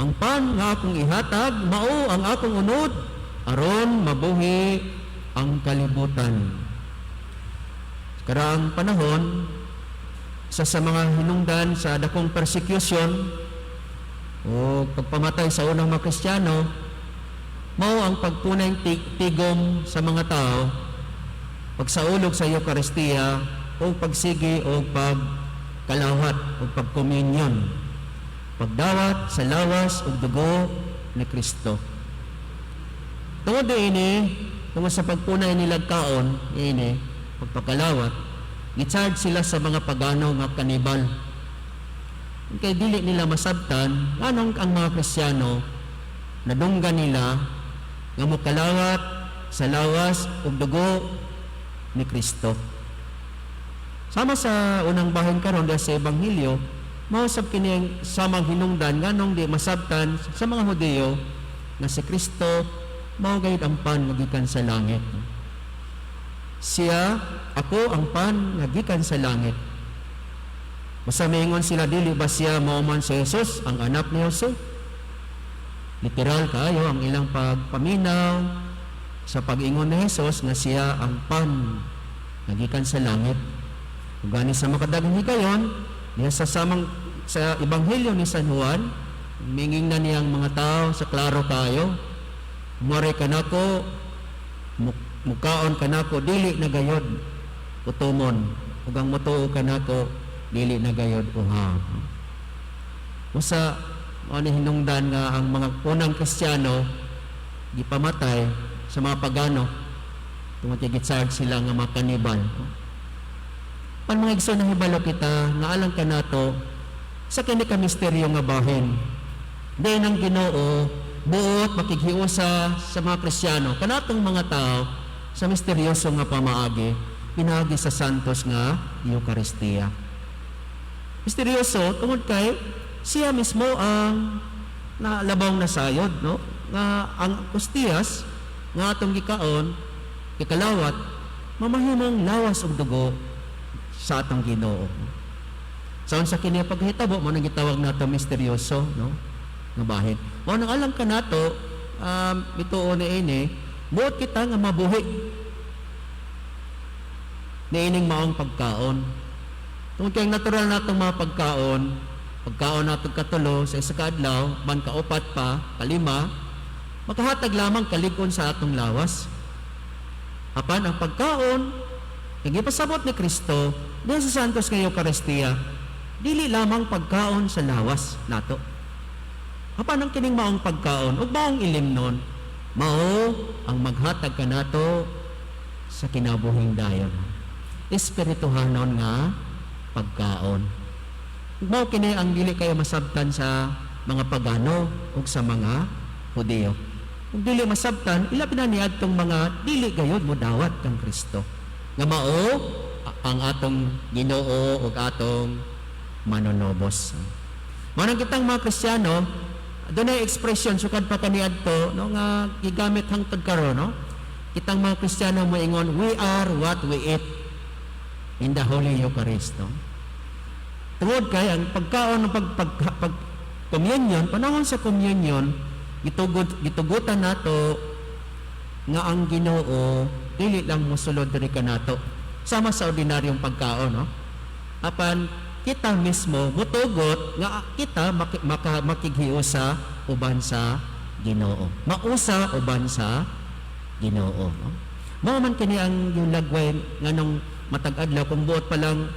Ang pan nga akong ihatag mao ang akong unod aron mabuhi ang kalibutan. Karang panahon sa mga hinungdan sa dakong persecution o pagpamatay sa unang mga Kristiyano, mao ang pagpunay tigom sa mga tao, pagsaulog sa Eucharistia o pagsigi o pagkalawat o pagkomunyon, pagdawat sa lawas o dugo ni Kristo. Tungod ini, tungod sa pagpunay nilang kaon, ini, pagpakalawat, i-charge sila sa mga pagano nga kanibal. Kaya dili nila masabtan, anong ang mga Kristiyano, nadunggan nila nga mukalawat sa lawas o dugo ni Kristo. Sama sa unang bahin karon sa Ebanghelyo, mausap kini samang hinungdan nganong di masabtan sa mga Hudiyo nga si Kristo mao gayud ang pan nga gikan sa langit. Siya, ako ang pan nga gikan sa langit. Masamingon sila, dili ba siya mao man si Jesus, ang anak ni Jose? Literal kaayo ang ilang pagpaminaw sa pag-ingon ni Jesus nga siya ang pan nga gikan sa langit. Ug gani sa makadagang higayon, niya sa Ebanghelyo ni San Juan, minging na niyang mga tao sa klaro kayo, mare kanako, mukaon kanako, dili na gayod utumon, ug ang mutuo kanako, dili na gayod uha. Usa ano hinungdan nga ang mga unang Kristiyano gipamatay sa mga pagano tungod kay gitsarge sila nga mga kanibal. Pan mga igsoon na hibalo kita nga alang kanato sa kini ka misteryo nga bahin. Diyan ang Ginoo buot makighiusa sa mga Kristiyano kanatong mga tao sa misteryoso nga pamaagi pinaagi sa santos nga Eucharistia. Misteryoso tungod kay siya mismo ang nalabaw na sayod, no? Nga ang Hostiyas nga atong gikaon, ikalawat, mamahimong lawas og dugo sa atong Ginoo. Sa kini paghitabo mo nang gitawag nato misteryoso, no? Nga bahin. Mao nang alang kanato bituon ini, buot kita nga mabuhi niining maong pagkaon. Tungkol kayong natural natong mga pagkaon natong katulo sa isa kaadlaw, ban kaupat pa, kalima, makahatag lamang kalig-on sa atong lawas. Apan ang pagkaon, nagipasabot ni Kristo, diyan sa santos nga Eucharistia, dili lamang pagkaon sa lawas nato. Apan ang kining maong pagkaon, ug maong ilimnon, mao ang maghatag kanato sa kinabuhing dayon. Espirituhanon nga pagkaon. Mao kini ang dili kayo masabtan sa mga pagano ug sa mga Hudiyo. Kung dili masabtan, ilapin na niadtong mga dili gayud mo dawat kang Kristo. Nga mao ang atong Ginoo ug atong manonobos. Mao nang kitang mga Kristiyano, dunay expression sukad pa kaniadto no nga gigamit hangtod karon, no? Kitang mga Kristiyano moingon, we are what we eat in the Holy Eucharist, no? Tungod kay ang pagkaon ng communion, panahon sa communion, gitugutan nato nga ang Ginoo dili lang mosulod diri kanato sama sa ordinaryong pagkaon, no? Apan kita mismo mutugot nga kita makighiusa uban sa Ginoo. Mausa uban sa Ginoo, no? Mao man kini ang yung lagway nganong matag adlaw kung buot pa lang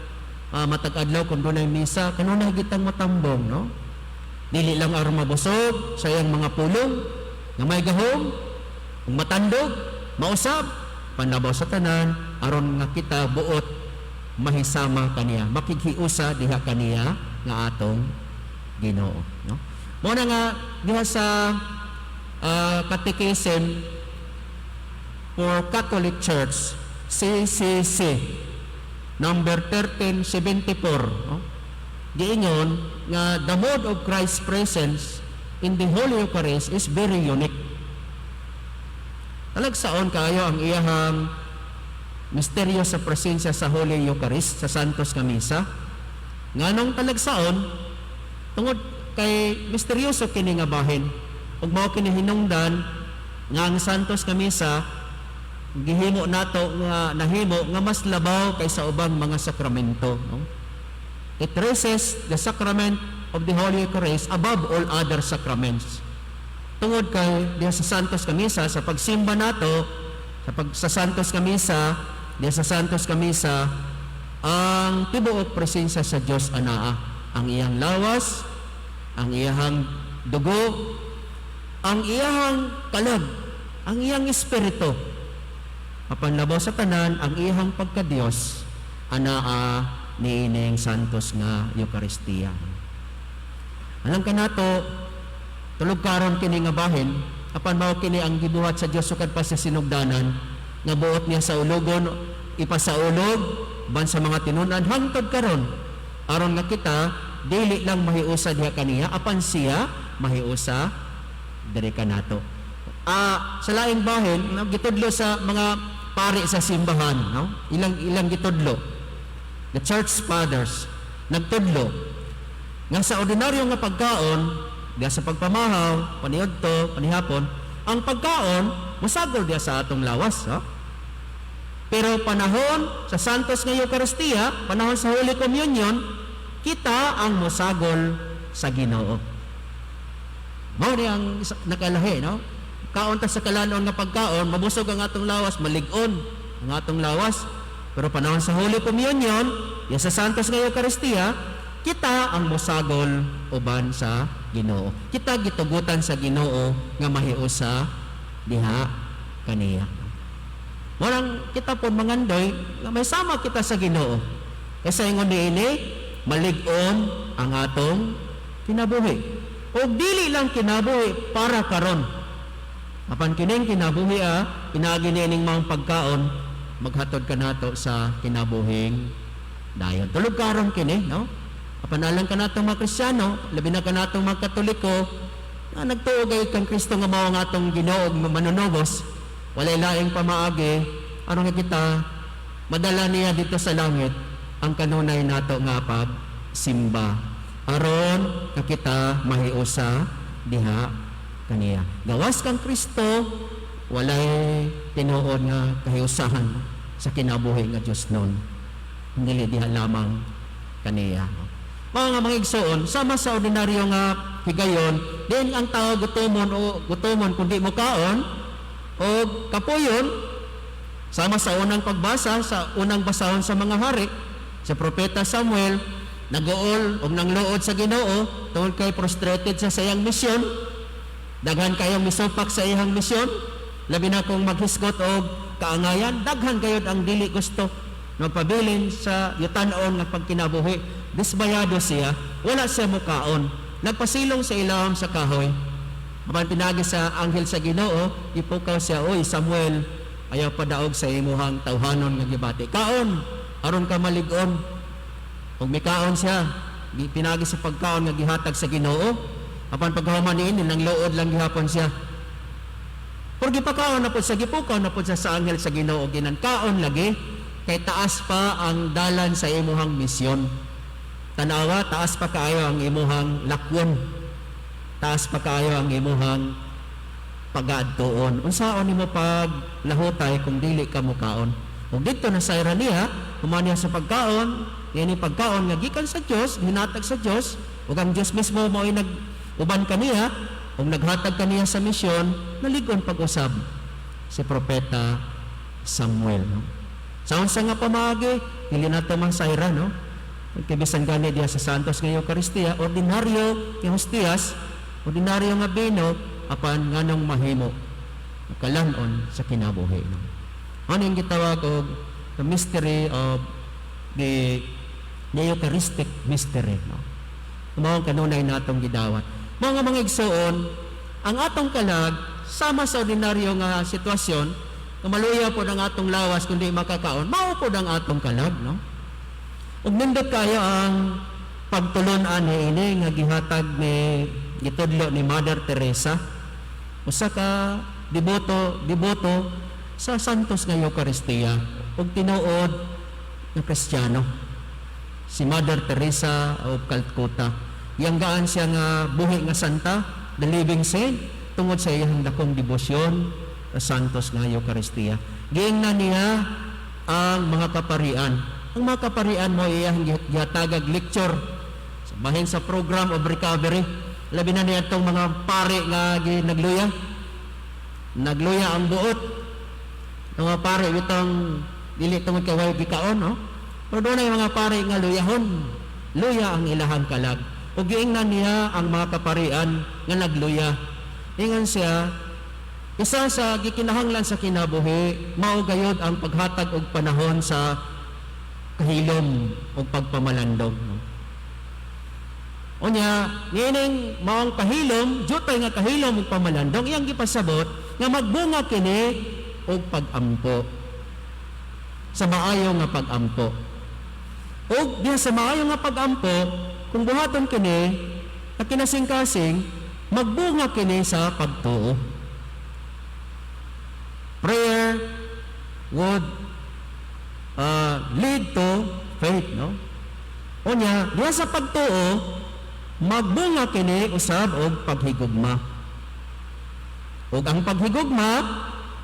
matag adlaw kung dunay misa kanunay gitang matambong, no? Dili lang aron mabusog sa iyang mga pulong nga may gahom, kung matandog, mausab, panabaw sa tanan aron nga kita buot mahisama kaniya, makighiusa diha kaniya nga atong Ginoo, no? Mao na nga diha sa Catechism for Catholic Church, CCC number 1374, no? Giingon nga the mode of Christ's presence in the Holy Eucharist is very unique. Talagsaon kayo ang iyahang misteryo sa presensya sa Holy Eucharist sa Santos nga Misa. Nganong talagsaon tungod kay misteryoso kini nga bahin. Ug mao kini hinungdan nga ang santos nga misa gihimo nato nga nahimo nga mas labaw kaysa ubang mga sakramento, no? It raises the sacrament of the Holy Eucharist above all other sacraments. Tungod kay diha sa santos nga misa sa pagsimba nato sa santos nga misa, diha sa santos nga misa ang tibuok presensya sa Dios anaa, ang iyang lawas, ang iyang dugo, ang iyang kalag, ang iyang espiritu. Apan labaw sa tanan ang iyang pagka-Dios anaa niining santos nga Eucharistia. Alam ka nato, tulog karon kini nga bahin, apan mao kini ang gibuhat sa Dios sukad pa sa sinugdanan, nga buot niya sa ulogon, ipasaulog ban sa mga tinunan hangtod karon, aron nga kita dili lang mahiusa diha kaniya, apan siya mahiusa diri kanato. Sa laing bahin, gitudlo sa mga pari sa simbahan, no? Ilang gitudlo. The Church Fathers nagtudlo nga sa ordinaryo nga pagkaon diya sa pagpamahaw, paniudto, panihapon, ang pagkaon musagol diya sa atong lawas, no? Pero panahon sa santos nga Eucharistia, panahon sa Holy Communion, kita ang musagol sa Ginoo. Mao ni ang nakalahi, no? Kaon ta sa kalanon nga pagkaon, mabusog ang atong lawas, malig-on ang atong lawas. Pero panahon sa Holy Communion, ya sa santos nga Eucharistia, kita ang musagol uban sa Ginoo. Kita gitugutan sa Ginoo nga mahiusa diha kaniya. Walang kita po mangandoy nga may sama kita sa Ginoo. Kasi ingon niini, malig-on ang atong kinabuhi. O dili lang kinabuhi para karon. Apan kining kinabuhi pinagi niining mga pagkaon maghatod ka nato sa kinabuhing dayon. Tulog karon kini, no? Apanalang ka nato mga Kristiyano, labi na ka nato mga Katoliko, nga nagtuo gayud kang Kristo nga mao nga atong Ginoo ug manunubos, walay laing pamaagi aron nga kita madala niya dito sa langit ang kanunay nato nga pagsimba aron nga kita mahiusa diha kaniya. Gawas kang Kristo, walay tinuod nga kahiusahan sa kinabuhi nga Dios nun. Dili diha lamang kaniya. Mga igsoon, sama sa ordinaryo nga higayon, din ang tao gutomon kundi mo kaon o kapuyon, sama sa unang pagbasa sa unang basahon sa mga hari, sa propeta Samuel, nag-uol o nangluod sa Ginoo tungod kay frustrated sa sayang misyon, daghan kayong misupak sa iyang misyon, labi na kung maghisgot o kaangayan, daghan kayod ang dili gusto magpabilin sa yutan-on nga pagkinabuhi. Disbayado siya, wala siya mukaon, nagpasilong sa ilawom sa kahoy. Apan pinagi sa anghel sa Ginoo, ipukaw siya, "Oy Samuel, ayaw padaog sa imuhang tawhanon nga gibati. Kaon, aron ka malig-on." Ug mikaon siya, pinagi sa pagkaon nga gihatag sa Ginoo. Apan paghuman niini nang luod lang gihapon siya. Pero gipakaon na po sa gipukaw na po sa anghel sa Ginoo, ginankaon lagi kay taas pa ang dalan sa imuhang misyon. Tanawa, taas pa kaayo ang imuhang lakwon. Taas pa kaayo ang imuhang pag-aadtoon. Unsaon nimo paglahutay kung dili ka mukaon? Kung dito na sa niya, humaniya sa pagkaon, yan pagkaon nga gikan sa Dios, hinatag sa Dios, ug ang Dios mismo mao'y nag-uban kaniya, ug naghatag kaniya sa misyon, naligon pag-usab si propeta Samuel. No? Sa unsa nga pamaagi, dili nato man sayra, no? Kibisan gani diya sa santos nga Eucharistia, ordinaryo nga hostias, ordinaryo nga bino, apan nganong mahimo kalanon sa kinabuhi. No? Ano yung gitawag og the mystery of the Eucharistic mystery. No? Mao ang kanunay natong gidawat. Mga igsoon, ang atong kalag sama sa ordinaryo nga sitwasyon, maluya po ang atong lawas kundi makakaon, mao po ang atong kalag, no? Ug nindot kayo ang pagtulon-an ini nga gihatag ni gitudlo ni Mother Teresa, usa ka deboto sa santos nga Eucharistia ug tinuod nga Kristiyano, si Mother Teresa of Calcutta. Yanggaan siya nga buhi nga santa, the living saint, tungod sa iyang dakong debosyon sa santos nga Eucharistia. Giingnan niya ang mga kaparian. Ang mga kaparian mo iyang gihatagag lecture bahin sa program of recovery. Labi na niya itong mga pari nga nagluya. Nagluya ang buot. Ang mga pari itong dili tungod kay way gikaon, no? Pero doon ay mga pari nga luyahon. Luya ang ilahang kalag. O giingnan niya ang mga kaparian nga nagluya. Ingon siya, isa sa gikinahanglan sa kinabuhi, mao gayud ang paghatag og panahon sa kahilom o pagpamalandong. No? Unya, nining maong kahilom, jutay nga kahilom o pamalandong, iyang gipasabot nga magbunga kini og pag-ampo. Sa maayo nga pag-ampo. O diha sa maayo nga pag-ampo, kung buhaton kini, na kinasing-kasing, magbunga kini sa pagtuo. Prayer would lead to faith, no? Unya, diha sa pagtuo, magbunga kini usab og paghigugma. Ug ang paghigugma,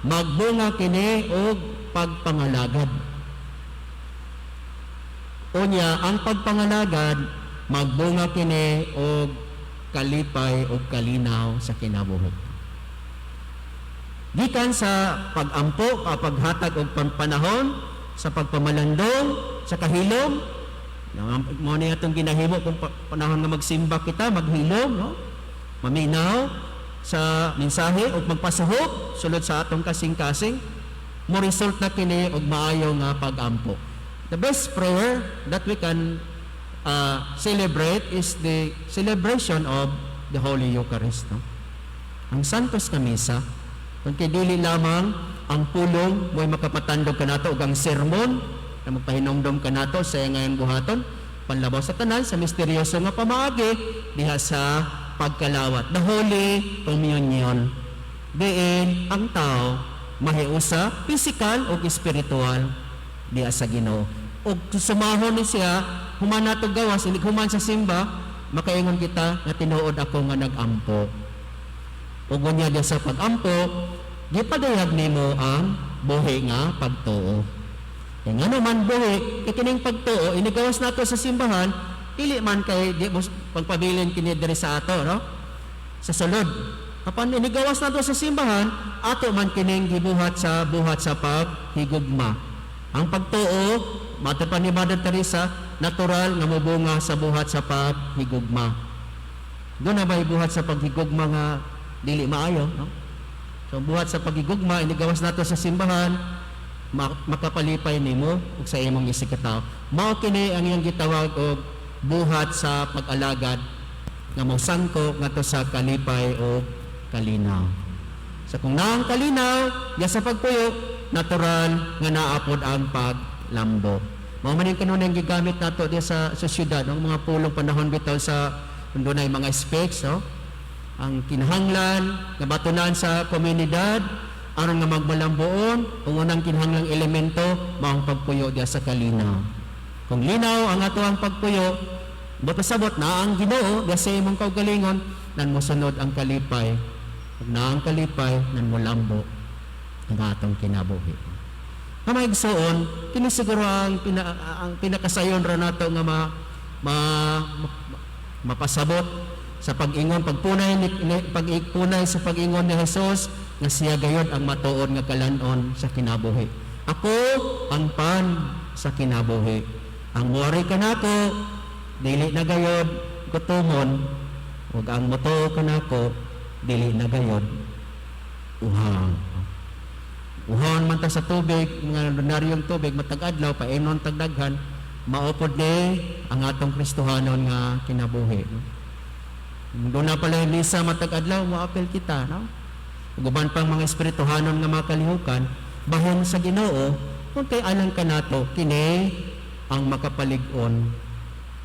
magbunga kini og pagpangalagad. Unya, ang pagpangalagad, magbunga kini og kalipay o kalinaw sa kinabuhi. Gikan sa pag-ampo, paghatag og panahon, sa pagpamalandong, sa kahilom, mo na itong ginahimo kung panahon nga magsimba kita, maghilom, no? Maminaw sa mensahe o magpasuhok sulod sa atong kasing-kasing, mo result na kini og maayo nga pag-ampo. The best prayer that we can celebrate is the celebration of the Holy Eucharist. No? Ang Santos nga Misa, kung dili lamang ang pulong mo'y makapatandog ka nato ug ang sermon na magpahinumdom ka nato sa ngayong buhaton, panlabaw sa tanan sa misteryoso nga pamaagi diha sa pagkalawat, the Holy Communion. Diin ang tao mahiusa physical o spiritual diha sa Ginoo. O sumahon ni siya, human nato gawas, inig human sa simba, makaingon kita nga tinuod ako nga nag-ampo. O gunya diya sa pag-ampo, gipadayag nimo ang buhi nga pagtuo. E nga naman buhi, kikining pagtuo, inigawas nato sa simbahan, dili man kay di pagpabilin kini diri sa ato, no? Sa sulod. Apan inigawas nato sa simbahan, ato man kining gibuhat sa paghigugma. Ang pagtuo, mater pa ni Mother Teresa, natural nga mubunga sa buhat sa paghigugma. Doon na ba buhat sa paghigugma nga dili maayo, no? So buhat sa paghigugma, inigawas nato sa simbahan, makapalipay nimo ug sa imong isikataw. Mao kini ang iyang gitawag og buhat sa pag-alagad nga mosangko ngadto sa kalipay o kalinaw. Sa kung naang kalinaw, ya sa pagpuyo, natural nga naapod ang paglambo. Mao man yung kanunay gigamit nato diya sa syudad, ang mga pulong panahon bitaw sa dunay mga specs, no? Ang kinahanglan nga batunan sa komunidad aron nga magmalambuon, ang unang kinahanglang elemento mao ang pagpuyo diya sa kalinaw. Kung linaw ang ato ang pagpuyo, pasabot na ang Ginoo diya sa imong kaugalingon, nan mosunod ang kalipay. Ug na ang kalipay nan molambo ang atong kinabuhi. Kamaigsoon, kini siguro ang pinakasayon ra nato nga mapasabot sa pag-ingon, pag-ipunay sa pag-ingon ni Jesus nga siya gayud ang matuod nga kalanon sa kinabuhi. Ako ang pan sa kinabuhi. Ang muari kanako dili na gayud gutomon, ug ang moto kanako dili na gayud uhang. Uhon man ta sa tubig, mga ordinaryong tubig, matag adlaw, painon tagdaghan, maupod ni ang atong Kristohanon nga kinabuhi. No? Doon na pala yung misa matag adlaw, maapel kita. No? Uguban pang mga espirituhanon nga mga kalihukan, bahin sa Ginoo, kung kay alang ka nato, kini ang makapalig-on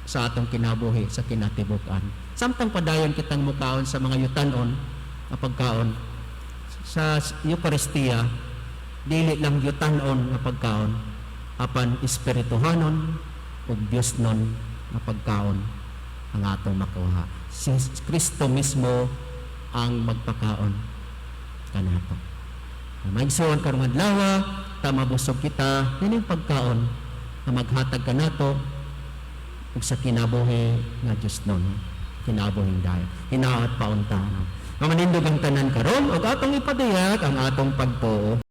sa atong kinabuhi, sa kinatibukan. Samtang padayon kitang mukaon sa mga yutanon, na pagkaon, sa Eucharistia, dili lang yutanon nga pagkaon, apan espirituhanon ug Diosnon nga pagkaon. ang atong makuha. Si Kristo mismo ang magpakaon kanato. Maigsoon karong adlaw, ta mabusog kita kining pagkaon na maghatag kanato ug sa kinabuhi nga Dios nun. Kinabuhing dayon. Hinaot paunta. Mamanindog ang tanan karon ug atong ipadayag ang atong pagtuo.